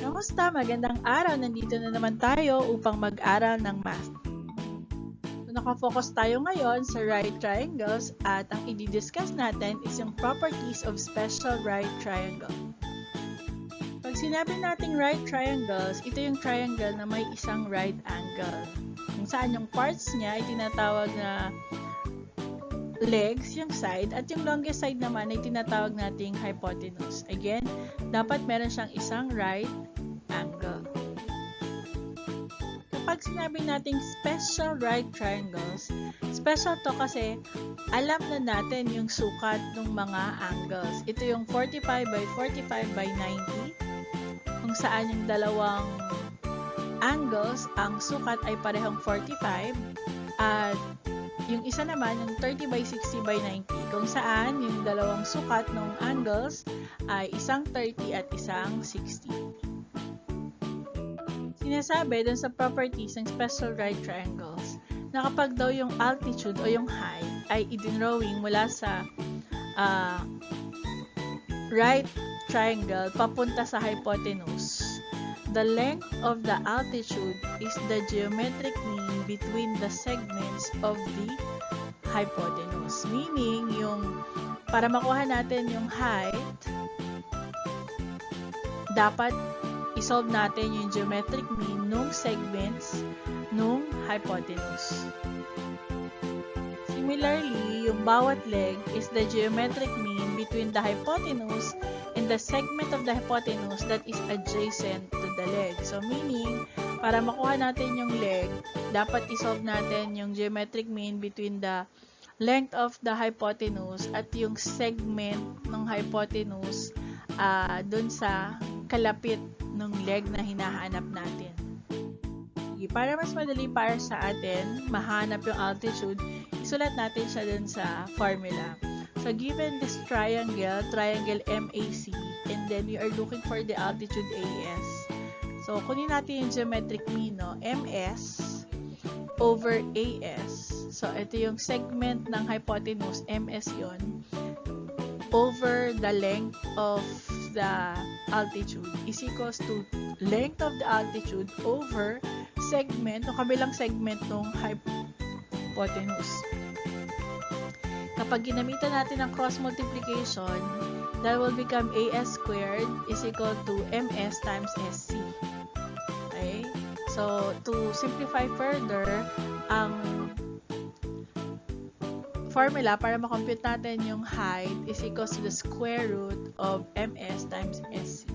Kamusta? Magandang araw! Nandito na naman tayo upang mag-aral ng math. So, nakafocus tayo ngayon sa right triangles at ang i-discuss natin is yung properties of special right triangle. Pag sinabi nating right triangles, ito yung triangle na may isang right angle. Kung saan yung parts niya ay tinatawag na legs, yung side, at yung longest side naman ay tinatawag nating hypotenuse. Again, dapat meron siyang isang right angle. Kapag sinabi nating special right triangles, special to kasi alam na natin yung sukat ng mga angles. Ito yung 45 by 45 by 90, kung saan yung dalawang angles, ang sukat ay parehong 45, at yung isa naman, yung 30 by 60 by 90, kung saan yung dalawang sukat ng angles ay isang 30 at isang 60. Sinasabi dun sa properties ng special right triangles na kapag daw yung altitude o yung height ay i-drawing mula sa right triangle papunta sa hypotenuse, the length of the altitude is the geometric mean between the segments of the hypotenuse. Meaning, yung para makuha natin yung height, dapat isolve natin yung geometric mean nung segments nung hypotenuse. Similarly, yung bawat leg is the geometric mean between the hypotenuse and the segment of the hypotenuse that is adjacent to the leg. So, meaning, para makuha natin yung leg, dapat isolve natin yung geometric mean between the length of the hypotenuse at yung segment ng hypotenuse dun sa kalapit ng leg na hinahanap natin. Sige, para mas madali para sa atin mahanap yung altitude, isulat natin siya dun sa formula. So, given this triangle MAC, and then we are looking for the altitude AS. So, kunin natin yung geometric mean, no? MS over AS. So, ito yung segment ng hypotenuse, MS yon, over the length of the altitude is equals to length of the altitude over segment, o kabilang segment ng hypotenuse. Kapag ginamitan natin ang cross multiplication, that will become AS squared is equal to MS times SC. Okay? So, to simplify further, ang formula para makompute natin yung height is equals to the square root of MS times SC.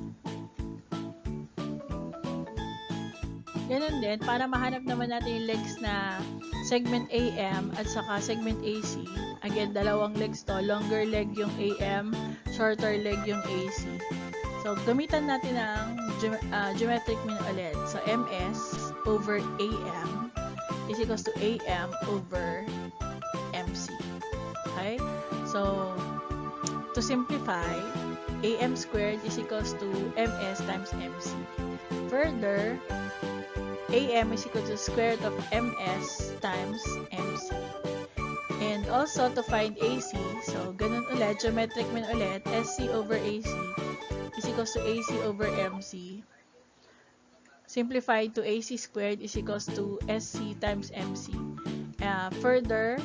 Ganun din, para mahanap naman natin yung legs na segment AM at saka segment AC. Again, dalawang legs to. Longer leg yung AM, shorter leg yung AC. So, gamitan natin ang geometric mean ulit. So, MS over AM is equals to AM over MC. Okay? So, to simplify, AM squared is equals to MS times MC. Further, AM is equal to the square root of MS times MC. And also, to find AC, so ganun ulit, geometric mean ulit, SC over AC is equals to AC over MC. Simplified to AC squared is equals to SC times MC. Further,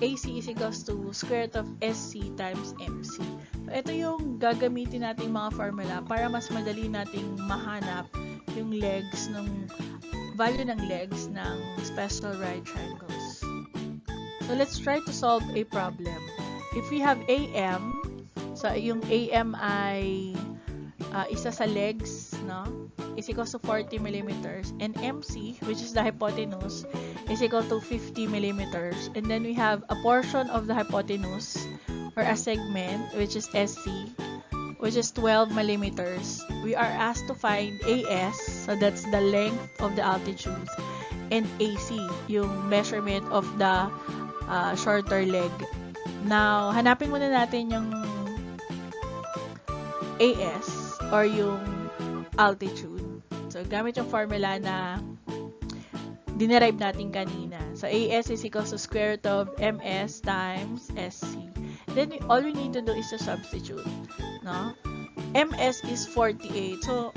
AC is equals to square root of SC times MC. So, ito yung gagamitin nating mga formula para mas madali nating mahanap yung legs ng value ng legs ng special right triangles. So, let's try to solve a problem. If we have AM, so yung AM ay isa sa legs, no, is equals to 40 millimeters, and MC, which is the hypotenuse, is equal to 50 millimeters. And then we have a portion of the hypotenuse, or a segment, which is SC, which is 12 millimeters. We are asked to find AS, so that's the length of the altitude, and AC, yung measurement of the shorter leg. Now, hanapin muna natin yung AS, or yung altitude. So, gamit yung formula na dinerive natin kanina. So, AS is equals to square root of MS times SC. Then, all we need to do is to substitute. No? MS is 48. So,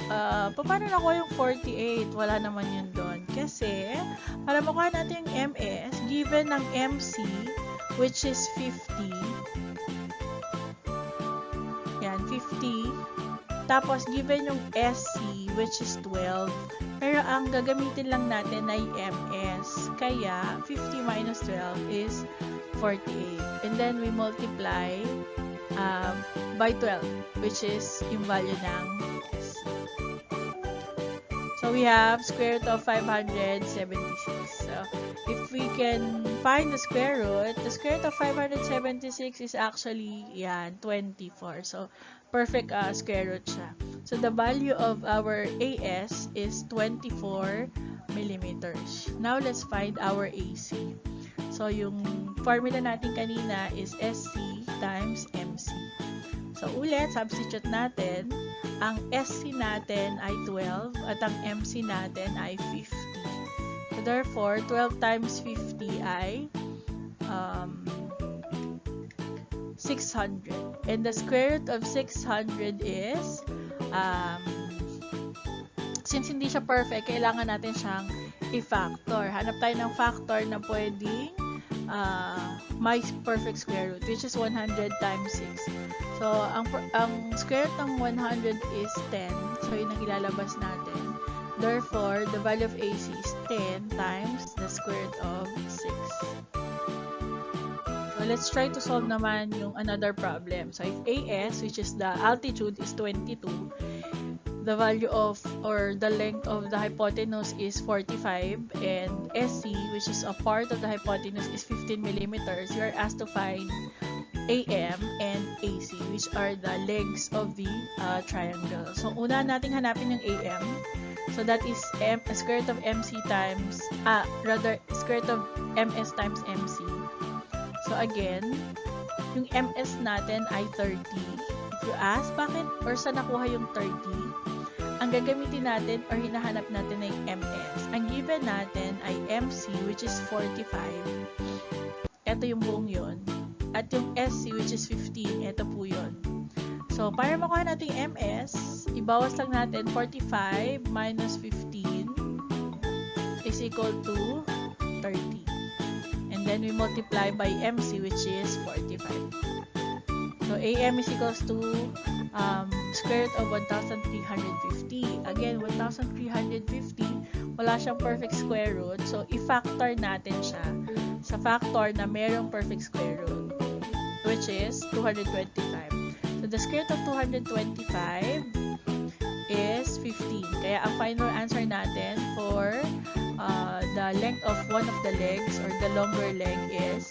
paano nakuha yung 48? Wala naman yun doon. Kasi, para makuha natin yung MS, given ng MC, which is 50. Yan, 50. Tapos, given yung SC, which is 12. Pero, ang gagamitin lang natin ay MS. Kaya, 50 minus 12 is 48. And then, we multiply by 12, which is yung value ng S. So, we have square root of 576. So, if we can find the square root of 576 is actually, yan, 24. So, perfect square root siya. So, the value of our AS is 24 millimeters. Now, let's find our AC. So, yung formula natin kanina is SC times MC. So, ulit, substitute natin. Ang SC natin ay 12 at ang MC natin ay 50. So, therefore, 12 times 50 ay 600. And the square root of 600 is, since hindi siya perfect, kailangan natin siyang i-factor. Hanap tayo ng factor na pwedeng may perfect square root, which is 100 times 6. So, ang square root ng 100 is 10. So, yun ang ilalabas natin. Therefore, the value of AC is 10 times the square root of 6. So, let's try to solve naman yung another problem. So, if AS, which is the altitude, is 22, the value of, or the length of the hypotenuse is 45, and SC, which is a part of the hypotenuse, is 15 millimeters. You are asked to find AM and AC, which are the legs of the triangle. So, una nating hanapin yung AM. So, that is square root of MC times, square root of MS times MC. So, again, yung MS natin ay 30. If you ask, bakit or saan nakuha yung 30? Ang gagamitin natin or hinahanap natin ay MS. Ang given natin ay MC, which is 45. Ito yung buong yun. At yung SC, which is 15, ito po yun. So, para makuha natin MS, ibawas lang natin 45 minus 15 is equal to 30. And then we multiply by MC, which is 45. So, AM is equals to square root of 1,350. Again, 1,350, wala siyang perfect square root. So, i-factor natin siya sa factor na merong perfect square root, which is 225. So, the square root of 225 is 15. Kaya, ang final answer natin for the length of one of the legs or the longer leg is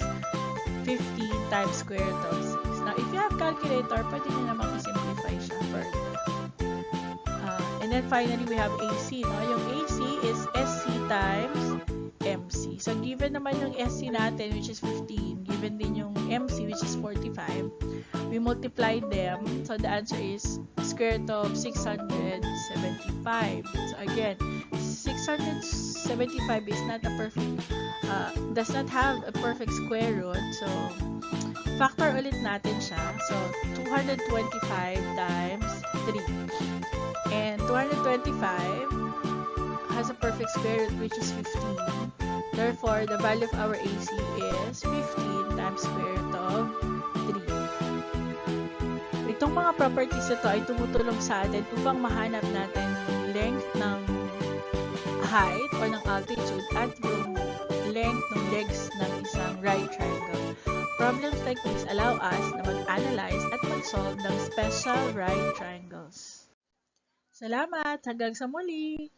15 times square root of 6. Now, if you have calculator, pwede nyo naman i-simplify siya further. And then finally, we have AC. No? Yung AC is SC times MC. So, given naman yung SC natin, which is 15, given din yung MC, which is 45, we multiply them. So, the answer is square root of 675. So, again, 675 is not a perfect, does not have a perfect square root. So, factor ulit natin siya. So, 225 times 3. And 225 has a perfect square root, which is 15. Therefore, the value of our AC is 15 times square root of 3. Itong mga properties ito ay tumutulong sa atin upang mahanap natin yung length ng height or ng altitude at yung length ng legs ng isang right triangle. Problems like this allow us na mag-analyze at mag-solve ng special right triangles. Salamat! Hanggang sa muli!